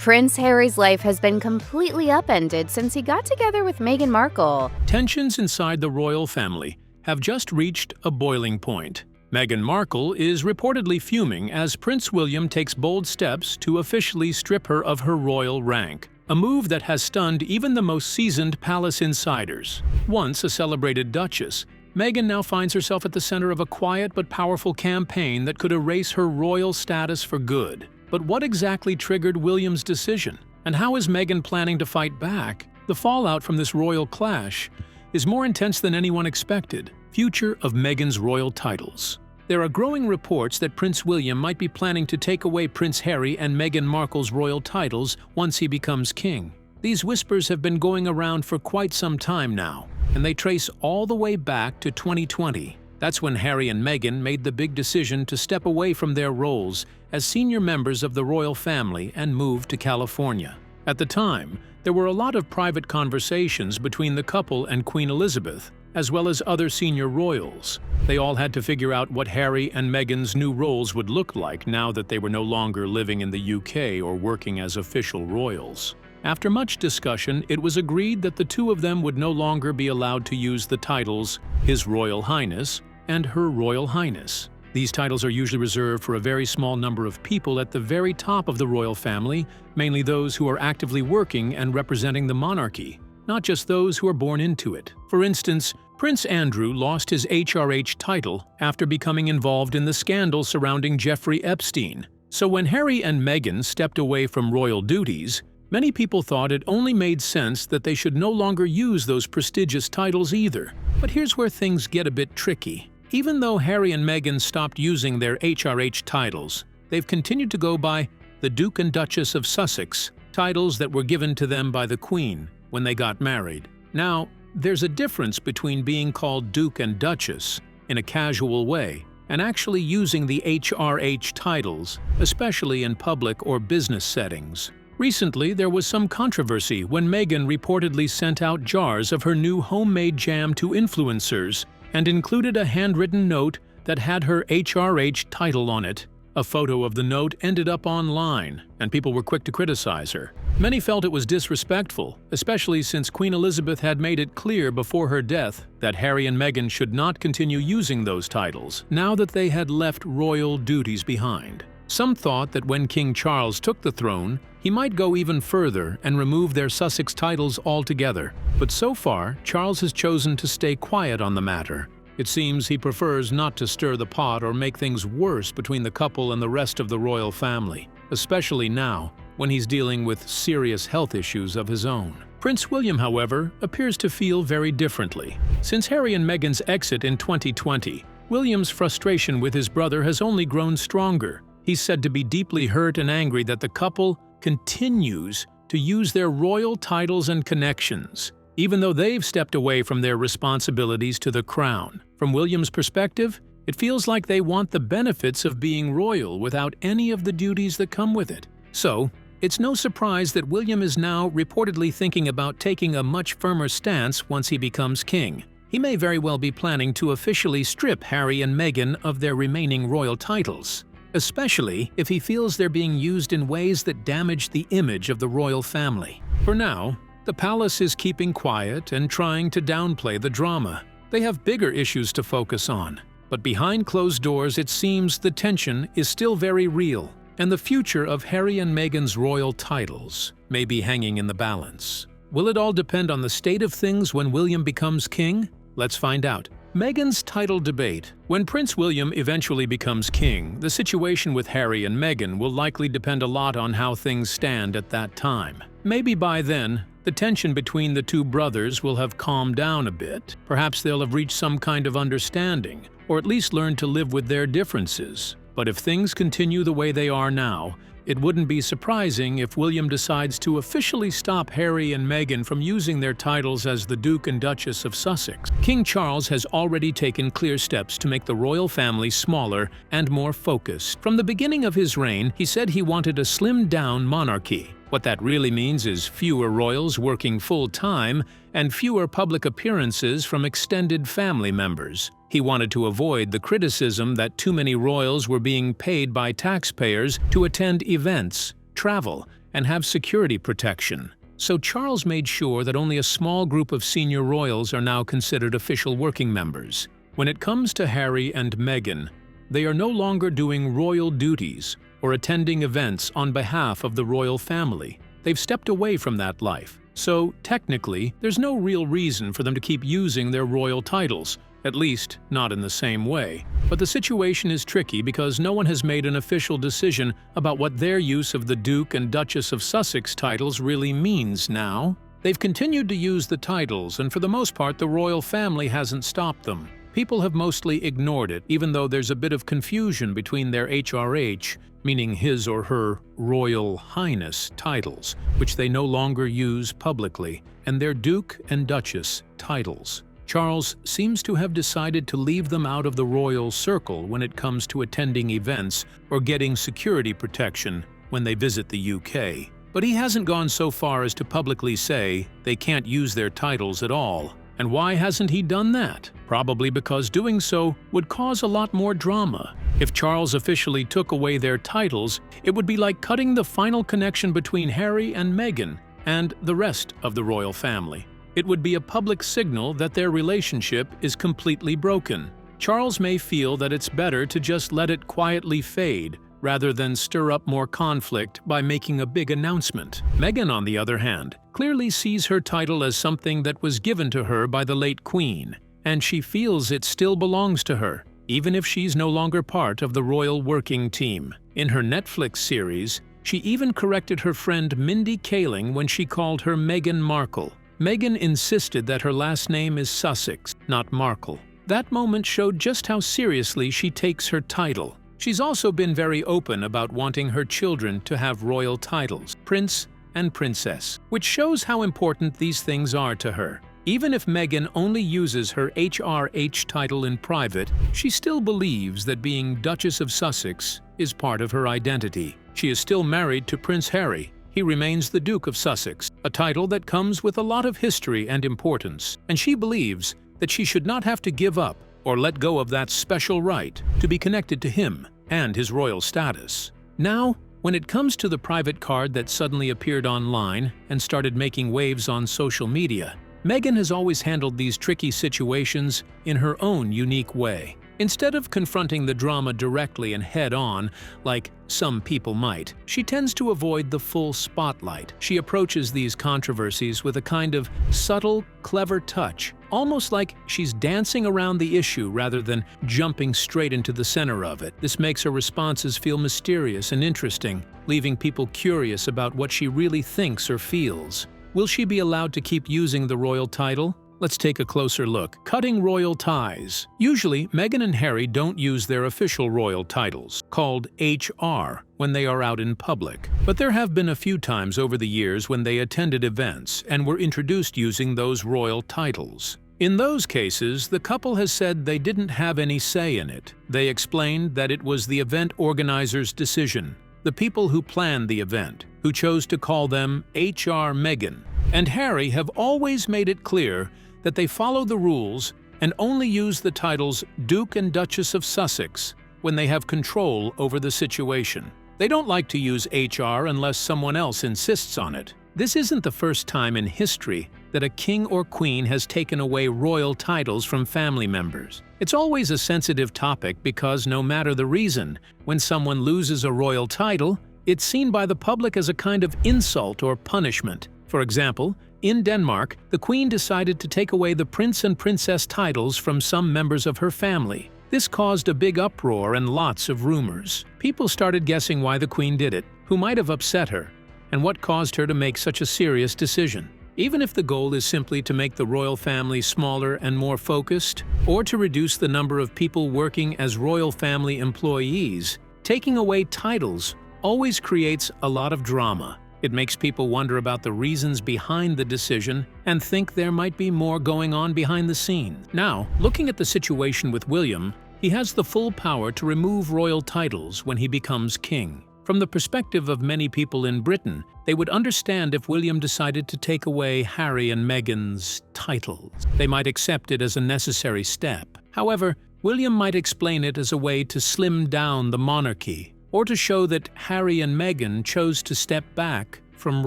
Prince Harry's life has been completely upended since he got together with Meghan Markle. Tensions inside the royal family have just reached a boiling point. Meghan Markle is reportedly fuming as Prince William takes bold steps to officially strip her of her royal rank, a move that has stunned even the most seasoned palace insiders. Once a celebrated duchess, Meghan now finds herself at the center of a quiet but powerful campaign that could erase her royal status for good. But what exactly triggered William's decision? And how is Meghan planning to fight back? The fallout from this royal clash is more intense than anyone expected. Future of Meghan's royal titles. There are growing reports that Prince William might be planning to take away Prince Harry and Meghan Markle's royal titles once he becomes king. These whispers have been going around for quite some time now, and they trace all the way back to 2020. That's when Harry and Meghan made the big decision to step away from their roles as senior members of the royal family and move to California. At the time, there were a lot of private conversations between the couple and Queen Elizabeth, as well as other senior royals. They all had to figure out what Harry and Meghan's new roles would look like now that they were no longer living in the UK or working as official royals. After much discussion, it was agreed that the two of them would no longer be allowed to use the titles His Royal Highness and Her Royal Highness. These titles are usually reserved for a very small number of people at the very top of the royal family, mainly those who are actively working and representing the monarchy, not just those who are born into it. For instance, Prince Andrew lost his HRH title after becoming involved in the scandal surrounding Jeffrey Epstein. So when Harry and Meghan stepped away from royal duties, many people thought it only made sense that they should no longer use those prestigious titles either. But here's where things get a bit tricky. Even though Harry and Meghan stopped using their HRH titles, they've continued to go by the Duke and Duchess of Sussex, titles that were given to them by the Queen when they got married. Now, there's a difference between being called Duke and Duchess in a casual way and actually using the HRH titles, especially in public or business settings. Recently, there was some controversy when Meghan reportedly sent out jars of her new homemade jam to influencers and included a handwritten note that had her HRH title on it. A photo of the note ended up online, and people were quick to criticize her. Many felt it was disrespectful, especially since Queen Elizabeth had made it clear before her death that Harry and Meghan should not continue using those titles, now that they had left royal duties behind. Some thought that when King Charles took the throne, he might go even further and remove their Sussex titles altogether. But so far, Charles has chosen to stay quiet on the matter. It seems he prefers not to stir the pot or make things worse between the couple and the rest of the royal family, especially now, when he's dealing with serious health issues of his own. Prince William, however, appears to feel very differently. Since Harry and Meghan's exit in 2020, William's frustration with his brother has only grown stronger. He's said to be deeply hurt and angry that the couple continues to use their royal titles and connections, even though they've stepped away from their responsibilities to the crown. From William's perspective, it feels like they want the benefits of being royal without any of the duties that come with it. So, it's no surprise that William is now reportedly thinking about taking a much firmer stance once he becomes king. He may very well be planning to officially strip Harry and Meghan of their remaining royal titles, especially if he feels they're being used in ways that damage the image of the royal family. For now, the palace is keeping quiet and trying to downplay the drama. They have bigger issues to focus on. But behind closed doors, it seems the tension is still very real, and the future of Harry and Meghan's royal titles may be hanging in the balance. Will it all depend on the state of things when William becomes king? Let's find out. Meghan's title debate. When Prince William eventually becomes king, the situation with Harry and Meghan will likely depend a lot on how things stand at that time. Maybe by then, the tension between the two brothers will have calmed down a bit. Perhaps they'll have reached some kind of understanding, or at least learned to live with their differences. But if things continue the way they are now, it wouldn't be surprising if William decides to officially stop Harry and Meghan from using their titles as the Duke and Duchess of Sussex. King Charles has already taken clear steps to make the royal family smaller and more focused. From the beginning of his reign, he said he wanted a slimmed-down monarchy. What that really means is fewer royals working full-time and fewer public appearances from extended family members. He wanted to avoid the criticism that too many royals were being paid by taxpayers to attend events, travel, and have security protection. So Charles made sure that only a small group of senior royals are now considered official working members. When it comes to Harry and Meghan, they are no longer doing royal duties or attending events on behalf of the royal family. They've stepped away from that life. So, technically, there's no real reason for them to keep using their royal titles, at least not in the same way. But the situation is tricky because no one has made an official decision about what their use of the Duke and Duchess of Sussex titles really means now. They've continued to use the titles, and for the most part, the royal family hasn't stopped them. People have mostly ignored it, even though there's a bit of confusion between their HRH, meaning his or her Royal Highness titles, which they no longer use publicly, and their Duke and Duchess titles. Charles seems to have decided to leave them out of the royal circle when it comes to attending events or getting security protection when they visit the UK. But he hasn't gone so far as to publicly say they can't use their titles at all. And why hasn't he done that? Probably because doing so would cause a lot more drama. If Charles officially took away their titles, it would be like cutting the final connection between Harry and Meghan and the rest of the royal family. It would be a public signal that their relationship is completely broken. Charles may feel that it's better to just let it quietly fade, rather than stir up more conflict by making a big announcement. Meghan, on the other hand, clearly sees her title as something that was given to her by the late Queen, and she feels it still belongs to her, even if she's no longer part of the royal working team. In her Netflix series, she even corrected her friend Mindy Kaling when she called her Meghan Markle. Meghan insisted that her last name is Sussex, not Markle. That moment showed just how seriously she takes her title. She's also been very open about wanting her children to have royal titles, Prince and Princess, which shows how important these things are to her. Even if Meghan only uses her HRH title in private, she still believes that being Duchess of Sussex is part of her identity. She is still married to Prince Harry. He remains the Duke of Sussex, a title that comes with a lot of history and importance, and she believes that she should not have to give up or let go of that special right to be connected to him and his royal status. Now, when it comes to the private card that suddenly appeared online and started making waves on social media, Meghan has always handled these tricky situations in her own unique way. Instead of confronting the drama directly and head-on, like some people might, she tends to avoid the full spotlight. She approaches these controversies with a kind of subtle, clever touch, almost like she's dancing around the issue rather than jumping straight into the center of it. This makes her responses feel mysterious and interesting, leaving people curious about what she really thinks or feels. Will she be allowed to keep using the royal title? Let's take a closer look. Cutting royal ties. Usually, Meghan and Harry don't use their official royal titles, called HR, when they are out in public. But there have been a few times over the years when they attended events and were introduced using those royal titles. In those cases, the couple has said they didn't have any say in it. They explained that it was the event organizer's decision, the people who planned the event, who chose to call them HR Meghan. And Harry have always made it clear that they follow the rules and only use the titles Duke and Duchess of Sussex when they have control over the situation. They don't like to use HR unless someone else insists on it. This isn't the first time in history that a king or queen has taken away royal titles from family members. It's always a sensitive topic because no matter the reason, when someone loses a royal title, it's seen by the public as a kind of insult or punishment. For example, in Denmark, the Queen decided to take away the Prince and Princess titles from some members of her family. This caused a big uproar and lots of rumors. People started guessing why the Queen did it, who might have upset her, and what caused her to make such a serious decision. Even if the goal is simply to make the royal family smaller and more focused, or to reduce the number of people working as royal family employees, taking away titles always creates a lot of drama. It makes people wonder about the reasons behind the decision and think there might be more going on behind the scenes. Now, looking at the situation with William, he has the full power to remove royal titles when he becomes king. From the perspective of many people in Britain, they would understand if William decided to take away Harry and Meghan's titles. They might accept it as a necessary step. However, William might explain it as a way to slim down the monarchy, or to show that Harry and Meghan chose to step back from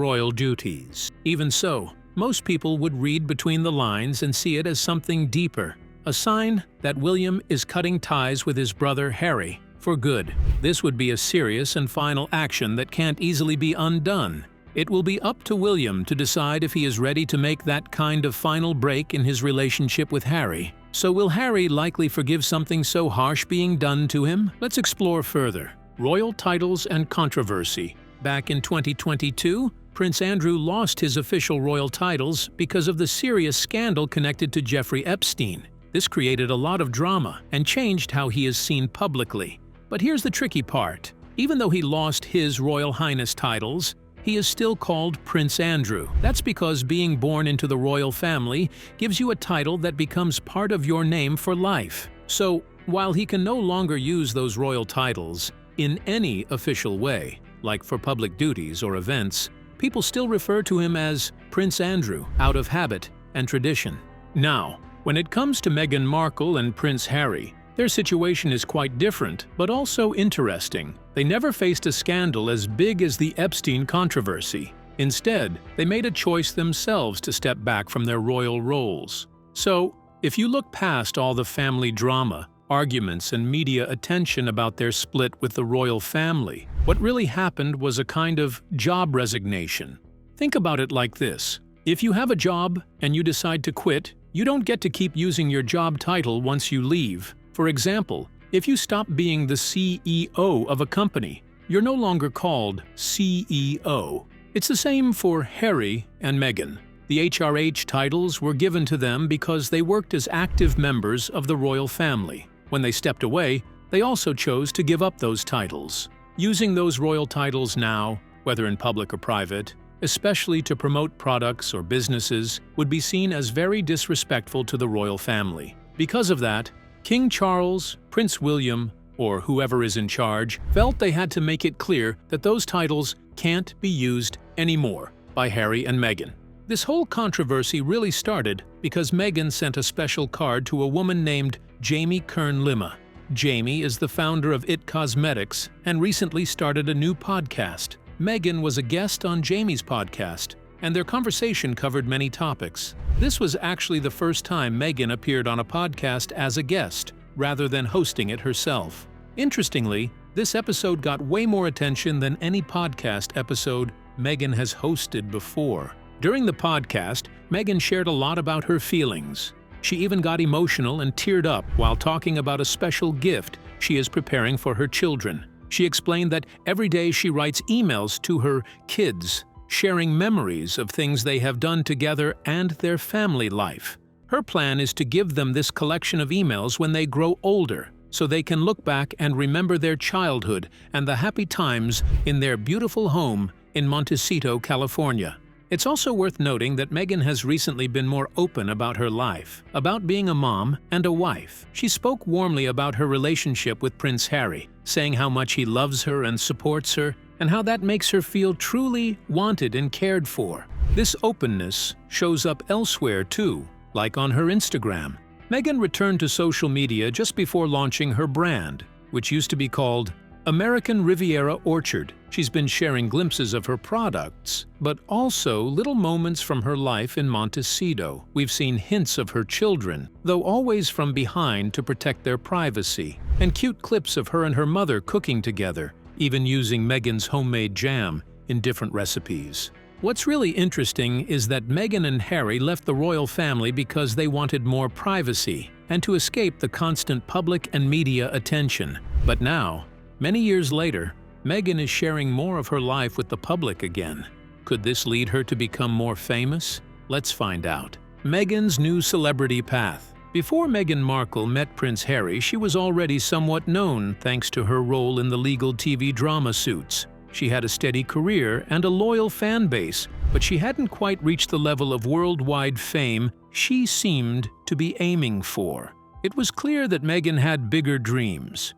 royal duties. Even so, most people would read between the lines and see it as something deeper, a sign that William is cutting ties with his brother Harry for good. This would be a serious and final action that can't easily be undone. It will be up to William to decide if he is ready to make that kind of final break in his relationship with Harry. So will Harry likely forgive something so harsh being done to him? Let's explore further. Royal titles and controversy. Back in 2022, Prince Andrew lost his official royal titles because of the serious scandal connected to Jeffrey Epstein. This created a lot of drama and changed how he is seen publicly. But here's the tricky part. Even though he lost his Royal Highness titles, he is still called Prince Andrew. That's because being born into the royal family gives you a title that becomes part of your name for life. So, while he can no longer use those royal titles in any official way, like for public duties or events, people still refer to him as Prince Andrew out of habit and tradition. Now, when it comes to Meghan Markle and Prince Harry, their situation is quite different, but also interesting. They never faced a scandal as big as the Epstein controversy. Instead, they made a choice themselves to step back from their royal roles. So, if you look past all the family drama, arguments, and media attention about their split with the royal family, what really happened was a kind of job resignation. Think about it like this. If you have a job and you decide to quit, you don't get to keep using your job title once you leave. For example, if you stop being the CEO of a company, you're no longer called CEO. It's the same for Harry and Meghan. The HRH titles were given to them because they worked as active members of the royal family. When they stepped away, they also chose to give up those titles. Using those royal titles now, whether in public or private, especially to promote products or businesses, would be seen as very disrespectful to the royal family. Because of that, King Charles, Prince William, or whoever is in charge, felt they had to make it clear that those titles can't be used anymore by Harry and Meghan. This whole controversy really started because Meghan sent a special card to a woman named Jamie Kern-Lima. Jamie is the founder of IT Cosmetics and recently started a new podcast. Meghan was a guest on Jamie's podcast, and their conversation covered many topics. This was actually the first time Meghan appeared on a podcast as a guest, rather than hosting it herself. Interestingly, this episode got way more attention than any podcast episode Meghan has hosted before. During the podcast, Meghan shared a lot about her feelings. She even got emotional and teared up while talking about a special gift she is preparing for her children. She explained that every day she writes emails to her kids, sharing memories of things they have done together and their family life. Her plan is to give them this collection of emails when they grow older, so they can look back and remember their childhood and the happy times in their beautiful home in Montecito, California. It's also worth noting that Meghan has recently been more open about her life, about being a mom and a wife. She spoke warmly about her relationship with Prince Harry, saying how much he loves her and supports her, and how that makes her feel truly wanted and cared for. This openness shows up elsewhere too, like on her Instagram. Meghan returned to social media just before launching her brand, which used to be called American Riviera Orchard. She's been sharing glimpses of her products, but also little moments from her life in Montecito. We've seen hints of her children, though always from behind to protect their privacy, and cute clips of her and her mother cooking together, even using Meghan's homemade jam in different recipes. What's really interesting is that Meghan and Harry left the royal family because they wanted more privacy and to escape the constant public and media attention. But now, many years later, Meghan is sharing more of her life with the public again. Could this lead her to become more famous? Let's find out. Meghan's new celebrity path. Before Meghan Markle met Prince Harry, she was already somewhat known thanks to her role in the legal TV drama Suits. She had a steady career and a loyal fan base, but she hadn't quite reached the level of worldwide fame she seemed to be aiming for. It was clear that Meghan had bigger dreams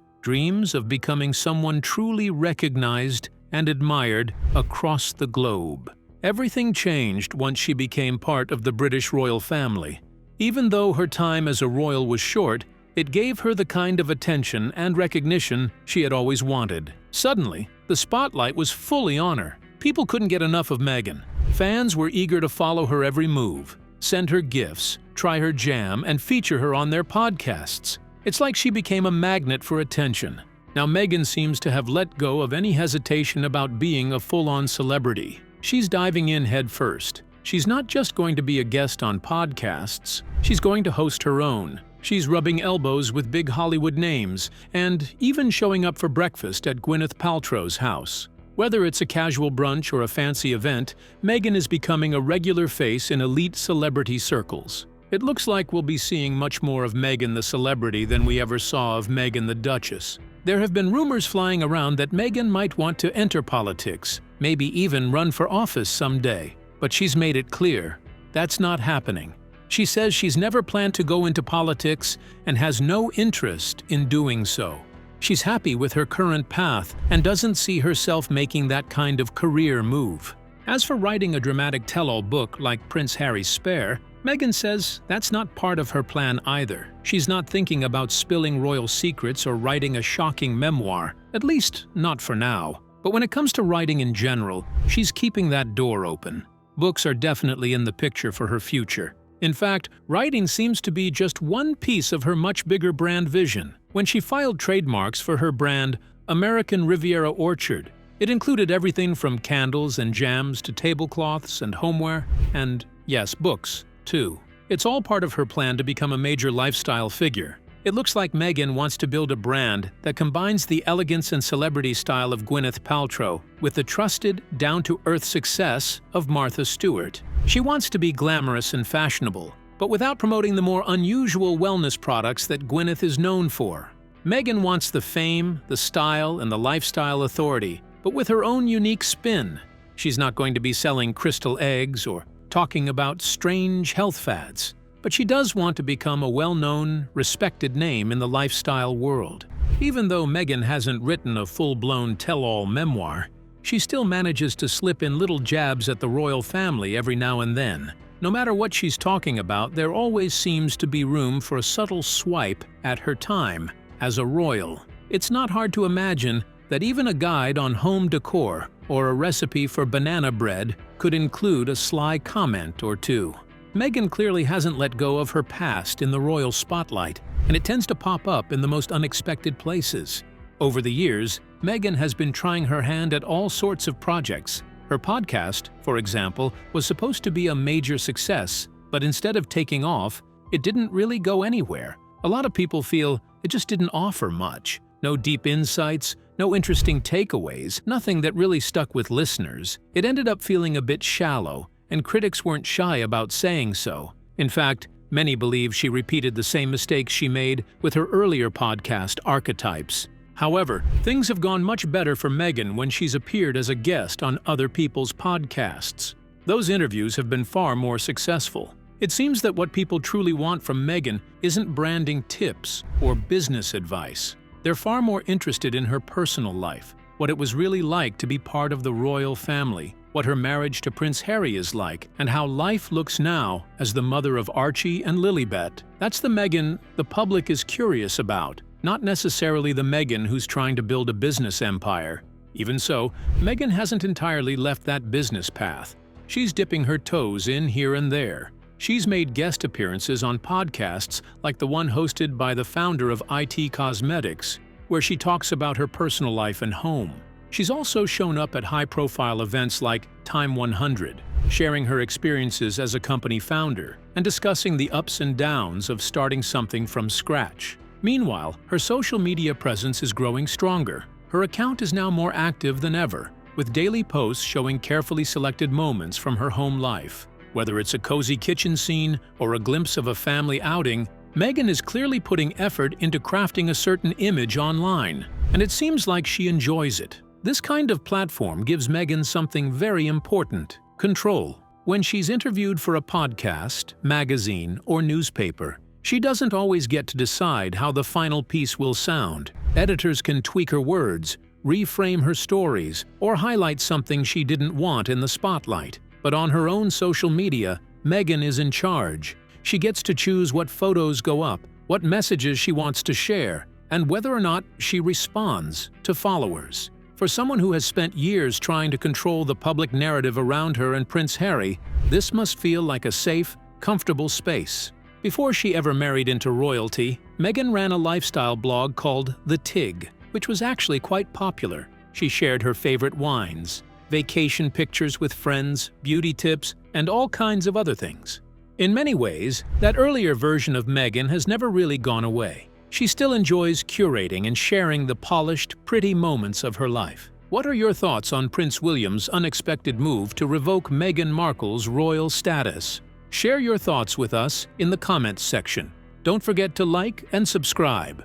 of becoming someone truly recognized and admired across the globe. Everything changed once she became part of the British royal family. Even though her time as a royal was short, It gave her the kind of attention and recognition she had always wanted. Suddenly, the spotlight was fully on her. People couldn't get enough of Meghan. Fans were eager to follow her every move, send her gifts, try her jam, and feature her on their podcasts. It's like she became a magnet for attention. Now Meghan seems to have let go of any hesitation about being a full-on celebrity. She's diving in head first. She's not just going to be a guest on podcasts, she's going to host her own. She's rubbing elbows with big Hollywood names and even showing up for breakfast at Gwyneth Paltrow's house. Whether it's a casual brunch or a fancy event, Meghan is becoming a regular face in elite celebrity circles. It looks like we'll be seeing much more of Meghan the celebrity than we ever saw of Meghan the Duchess. There have been rumors flying around that Meghan might want to enter politics, maybe even run for office someday. But she's made it clear that's not happening. She says she's never planned to go into politics and has no interest in doing so. She's happy with her current path and doesn't see herself making that kind of career move. As for writing a dramatic tell-all book like Prince Harry's Spare, Meghan says that's not part of her plan either. She's not thinking about spilling royal secrets or writing a shocking memoir, at least not for now. But when it comes to writing in general, she's keeping that door open. Books are definitely in the picture for her future. In fact, writing seems to be just one piece of her much bigger brand vision. When she filed trademarks for her brand American Riviera Orchard, it included everything from candles and jams to tablecloths and homeware, and yes, books, too. It's all part of her plan to become a major lifestyle figure. It looks like Meghan wants to build a brand that combines the elegance and celebrity style of Gwyneth Paltrow with the trusted, down-to-earth success of Martha Stewart. She wants to be glamorous and fashionable, but without promoting the more unusual wellness products that Gwyneth is known for. Meghan wants the fame, the style, and the lifestyle authority, but with her own unique spin. She's not going to be selling crystal eggs or talking about strange health fads. But she does want to become a well-known, respected name in the lifestyle world. Even though Meghan hasn't written a full-blown tell-all memoir, she still manages to slip in little jabs at the royal family every now and then. No matter what she's talking about, there always seems to be room for a subtle swipe at her time as a royal. It's not hard to imagine that even a guide on home decor or a recipe for banana bread could include a sly comment or two. Meghan clearly hasn't let go of her past in the royal spotlight, and it tends to pop up in the most unexpected places. Over the years, Meghan has been trying her hand at all sorts of projects. Her podcast, for example, was supposed to be a major success, but instead of taking off, it didn't really go anywhere. A lot of people feel it just didn't offer much. No deep insights, no interesting takeaways, nothing that really stuck with listeners. It ended up feeling a bit shallow, and critics weren't shy about saying so. In fact, many believe she repeated the same mistakes she made with her earlier podcast, Archetypes. However, things have gone much better for Meghan when she's appeared as a guest on other people's podcasts. Those interviews have been far more successful. It seems that what people truly want from Meghan isn't branding tips or business advice. They're far more interested in her personal life, what it was really like to be part of the royal family, what her marriage to Prince Harry is like, and how life looks now as the mother of Archie and Lilibet. That's the Meghan the public is curious about, not necessarily the Meghan who's trying to build a business empire. Even so, Meghan hasn't entirely left that business path. She's dipping her toes in here and there. She's made guest appearances on podcasts like the one hosted by the founder of IT Cosmetics, where she talks about her personal life and home. She's also shown up at high-profile events like Time 100, sharing her experiences as a company founder and discussing the ups and downs of starting something from scratch. Meanwhile, her social media presence is growing stronger. Her account is now more active than ever, with daily posts showing carefully selected moments from her home life. Whether it's a cozy kitchen scene or a glimpse of a family outing, Meghan is clearly putting effort into crafting a certain image online, and it seems like she enjoys it. This kind of platform gives Meghan something very important: control. When she's interviewed for a podcast, magazine, or newspaper, she doesn't always get to decide how the final piece will sound. Editors can tweak her words, reframe her stories, or highlight something she didn't want in the spotlight. But on her own social media, Meghan is in charge. She gets to choose what photos go up, what messages she wants to share, and whether or not she responds to followers. For someone who has spent years trying to control the public narrative around her and Prince Harry, this must feel like a safe, comfortable space. Before she ever married into royalty, Meghan ran a lifestyle blog called The Tig, which was actually quite popular. She shared her favorite wines, vacation pictures with friends, beauty tips, and all kinds of other things. In many ways, that earlier version of Meghan has never really gone away. She still enjoys curating and sharing the polished, pretty moments of her life. What are your thoughts on Prince William's unexpected move to revoke Meghan Markle's royal status? Share your thoughts with us in the comments section. Don't forget to like and subscribe.